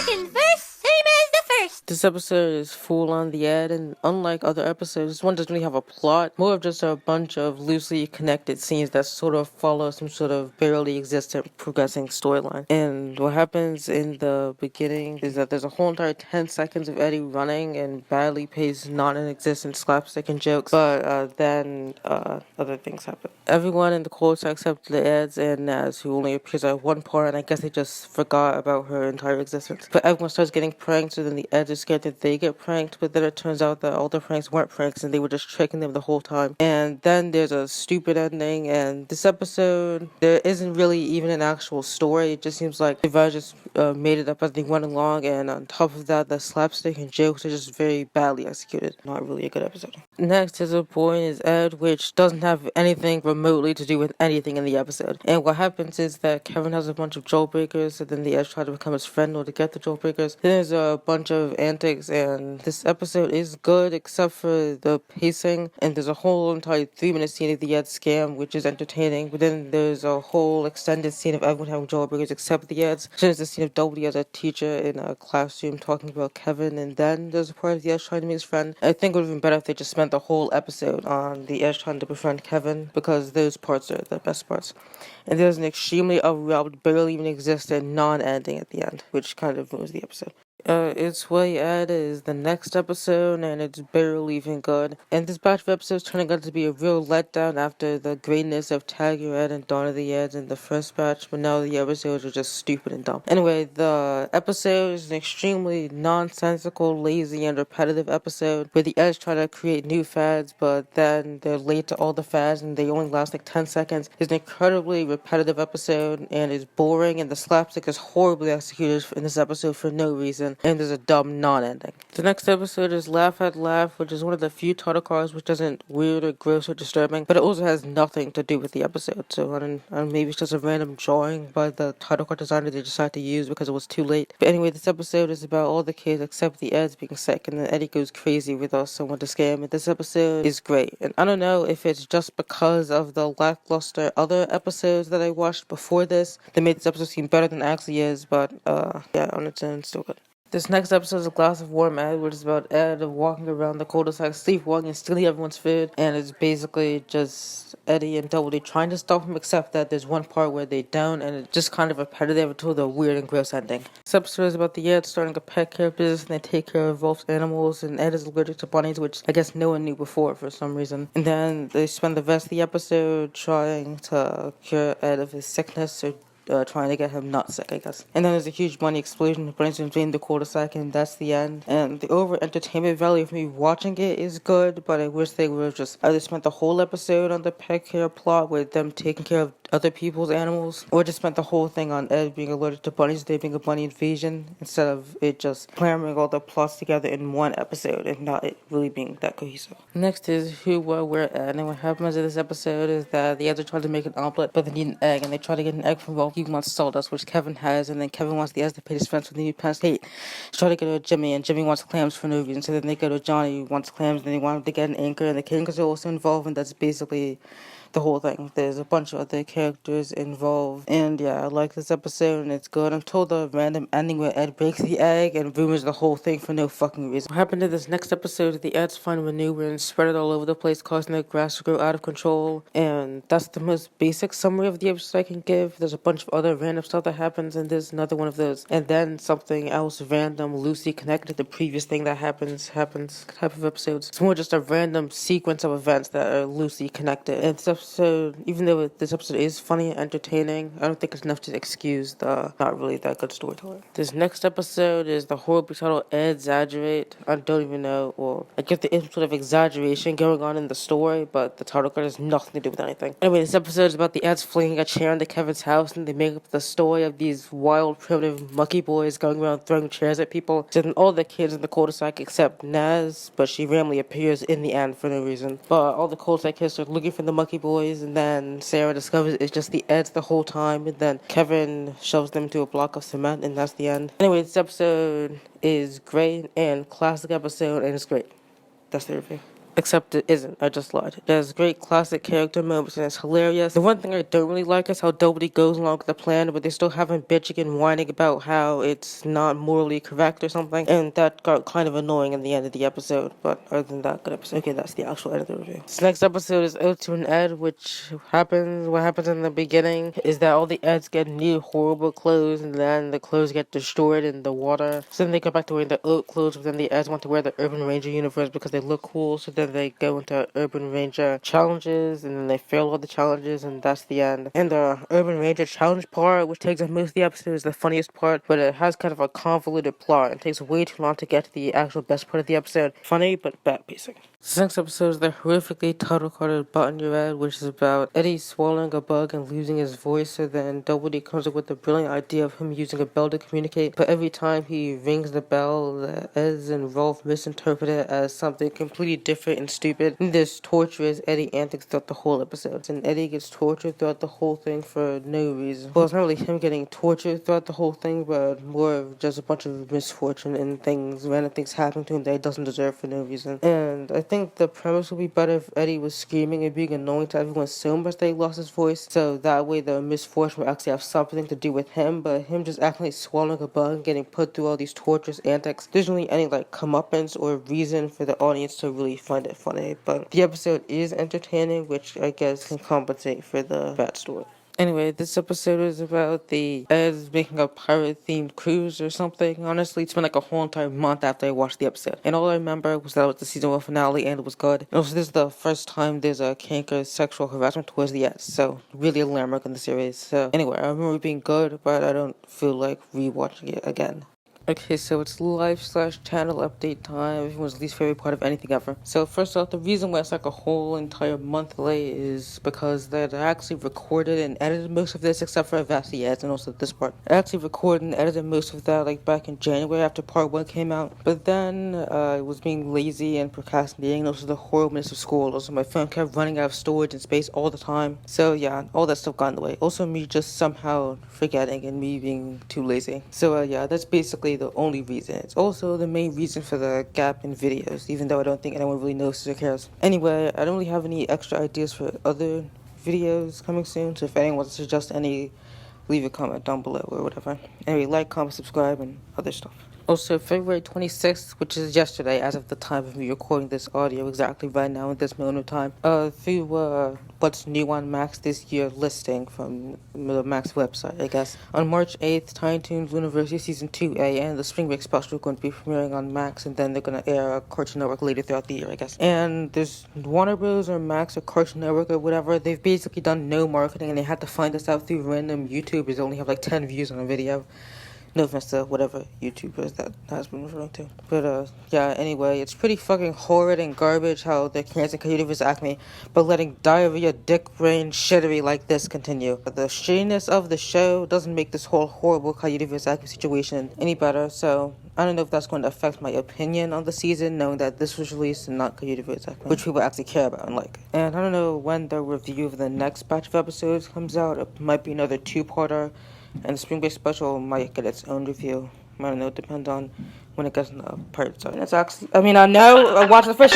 second verse, same as the first. This episode is full on the ad, and unlike other episodes, this one doesn't really have a plot, more of just a bunch of loosely connected scenes that sort of follow some sort of barely existent progressing storyline. And what happens in the beginning is that there's a whole entire 10 seconds of Eddy running and badly paced, non-existent slapstick and jokes, but then other things happen. Everyone in the chorus except the ads and Naz, who only appears at one part, and I guess they just forgot about her entire existence. But everyone starts getting pranked, so then the ads are scared that they get pranked, but then it turns out that all the pranks weren't pranks and they were just tricking them the whole time. And then there's a stupid ending, and this episode, there isn't really even an actual story. It just seems like the writers just made it up as they went along, and on top of that, the slapstick and jokes are just very badly executed. Not really a good episode. Next is a boy in his ad, which doesn't have anything remotely to do with anything in the episode. And what happens is that Kevin has a bunch of jailbreakers, and then the Edge try to become his friend or to get the jailbreakers. Then there's a bunch of antics, and this episode is good except for the pacing. And there's a whole entire 3-minute scene of the Ed scam, which is entertaining. But then there's a whole extended scene of everyone having jailbreakers except the Eds. So there's a scene of Double as a teacher in a classroom talking about Kevin, and then there's a part of the Edge trying to meet his friend. I think it would have been better if they just spent the whole episode on the Edge trying to befriend Kevin, because those parts are the best parts. And there's an extremely abrupt, barely even existent non-ending at the end, which kind of ruins the episode. It's Way Ed is the next episode, and it's barely even good. And this batch of episodes turning out to be a real letdown after the greatness of Tag Your Ed and Dawn of the Eds in the first batch, but now the episodes are just stupid and dumb. Anyway, the episode is an extremely nonsensical, lazy, and repetitive episode where the Eds try to create new fads, but then they're late to all the fads and they only last like 10 seconds. It's an incredibly repetitive episode, and it's boring, and the slapstick is horribly executed in this episode for no reason. And there's a dumb non-ending. The next episode is Laugh at Laugh, which is one of the few title cards which isn't weird or gross or disturbing, but it also has nothing to do with the episode. So I don't maybe it's just a random drawing by the title card designer they decided to use because it was too late. But anyway, this episode is about all the kids except the Eds being sick, and then Eddy goes crazy with someone to scam. And this episode is great. And I don't know if it's just because of the lackluster other episodes that I watched before this that made this episode seem better than it actually is, but yeah, on its own, still good. This next episode is A Glass of Warm Ed, which is about Ed walking around the cul-de-sac, sleepwalking and stealing everyone's food. And it's basically just Eddy and Double trying to stop him, except that there's one part where they don't, and it's just kind of repetitive until the weird and gross ending. This episode is about the Ed starting a pet care business, and they take care of wolf animals, and Ed is allergic to bunnies, which I guess no one knew before for some reason. And then they spend the rest of the episode trying to cure Ed of his sickness, or trying to get him not sick, I guess. And then there's a huge bunny explosion, the bunnies invade the cul-de-sac, and that's the end. And the overall entertainment value of me watching it is good, but I wish they would have just either spent the whole episode on the pet care plot with them taking care of other people's animals, or just spent the whole thing on Ed being allergic to bunnies, there being a bunny invasion, instead of it just clammering all the plots together in one episode and not it really being that cohesive. Next is Who, What, Where, Ed, and what happens in this episode is that the Eds are trying to make an omelet, but they need an egg, and they try to get an egg from Rolf. He wants sawdust, which Kevin has, and then Kevin wants the Eds to pay his friends for the new past hate. He's trying to go to Jimmy, and Jimmy wants clams for no reason, so then they go to Johnny, who wants clams, and they want him to get an anchor, and the Kingers are also involved, and that's basically the whole thing. There's a bunch of other characters involved, and yeah, I like this episode, and it's good until the random ending where Ed breaks the egg and ruins the whole thing for no fucking reason. What happened in this next episode is the Eds find manure and spread it all over the place, causing the grass to grow out of control, and that's the most basic summary of the episode I can give. There's a bunch of other random stuff that happens, and there's another one of those, and then something else random, loosely connected to the previous thing that happens type of episodes. It's more just a random sequence of events that are loosely connected. And this episode, even though this episode is funny and entertaining, I don't think it's enough to excuse the not really that good storytelling. This next episode is the horribly titled Exaggerate. I don't even know, well, I get the sort of exaggeration going on in the story, but the title card has nothing to do with anything. Anyway, this episode is about the Eds flinging a chair into Kevin's house, and they make up the story of these wild, primitive monkey boys going around throwing chairs at people. So then all the kids in the cul-de-sac except Naz, but she randomly appears in the end for no reason. But all the cul-de-sac kids are looking for the monkey boys, and then Sarah discovers it's just the Eds the whole time, and then Kevin shoves them into a block of cement, and that's the end. Anyway, this episode is great and classic episode, and it's great. That's the review. Except it isn't. I just lied. There's great classic character moments and it's hilarious. The one thing I don't really like is how nobody goes along with the plan, but they still haven't bitching and whining about how it's not morally correct or something. And that got kind of annoying in the end of the episode. But other than that, good episode. Okay, that's the actual end of the review. This next episode is Otu and Ed, which what happens in the beginning is that all the Eds get new horrible clothes and then the clothes get destroyed in the water. So then they go back to wearing the oat clothes, but then the Eds want to wear the Urban Ranger uniforms because they look cool. So then they go into Urban Ranger challenges and then they fail all the challenges and that's the end. And the Urban Ranger challenge part, which takes up most of the episode, is the funniest part, but it has kind of a convoluted plot and takes way too long to get to the actual best part of the episode. Funny, but bad pacing. This next episode is the horrifically title-carded Button Your Head, which is about Eddie swallowing a bug and losing his voice, so then Double-D comes up with the brilliant idea of him using a bell to communicate, but every time he rings the bell, the Eds and Rolf misinterpret it as something completely different and stupid. And this torturous Eddie antics throughout the whole episode, and Eddie gets tortured throughout the whole thing for no reason. Well, it's not really him getting tortured throughout the whole thing, but more of just a bunch of misfortune and random things happen to him that he doesn't deserve for no reason. And I think the premise would be better if Eddie was screaming and being annoying to everyone so much that he lost his voice, so that way the misfortune would actually have something to do with him, but him just acting like swallowing a bug and getting put through all these torturous antics, there's really any comeuppance or reason for the audience to really find it funny, but the episode is entertaining, which I guess can compensate for the bad story. Anyway, this episode is about the Eds making a pirate-themed cruise or something. Honestly, it's been like a whole entire month after I watched the episode. And all I remember was that it was the season 1 finale and it was good. And also, this is the first time there's a canker sexual harassment towards the Eds. So, really a landmark in the series. So, anyway, I remember it being good, but I don't feel like rewatching it again. Okay, so it's live/channel update time, everyone's least favorite part of anything ever. So first off, the reason why it's like a whole entire month late is because they actually recorded and edited most of this except for Vasti ads and also this part. I actually recorded and edited most of that back in January after part 1 came out. But then I was being lazy and procrastinating and also the horribleness of school. Also my phone kept running out of storage and space all the time. So yeah, all that stuff got in the way. Also me just somehow forgetting and me being too lazy. So yeah, that's basically the only reason. It's also the main reason for the gap in videos, even though I don't think anyone really notices or cares. Anyway, I don't really have any extra ideas for other videos coming soon, so if anyone wants to suggest any, leave a comment down below or whatever. Anyway, like, comment, subscribe, and other stuff. Also, February 26th, which is yesterday, as of the time of me recording this audio exactly right now at this moment of time, through what's new on Max this year listing from the Max website, I guess. On March 8th, Tiny Toons University Season 2A and the Spring Break Special are going to be premiering on Max, and then they're going to air Cartoon Network later throughout the year, I guess. And there's Warner Bros. Or Max or Cartoon Network or whatever, they've basically done no marketing, and they had to find us out through random YouTubers that only have 10 views on a video. No offense to whatever YouTubers that has been referring to. But, yeah, anyway, it's pretty fucking horrid and garbage how they're canceling Universe Acme, but letting diarrhea, dick brain shittery like this continue. But the shittiness of the show doesn't make this whole horrible Universe Acme situation any better, so I don't know if that's going to affect my opinion on the season, knowing that this was released and not Universe Acme, which people actually care about and like. And I don't know when the review of the next batch of episodes comes out. It might be another 2-parter. And the Spring Break Special might get its own review. I don't know, depend on when it gets in the parts. And it's actually, I know, I watched the first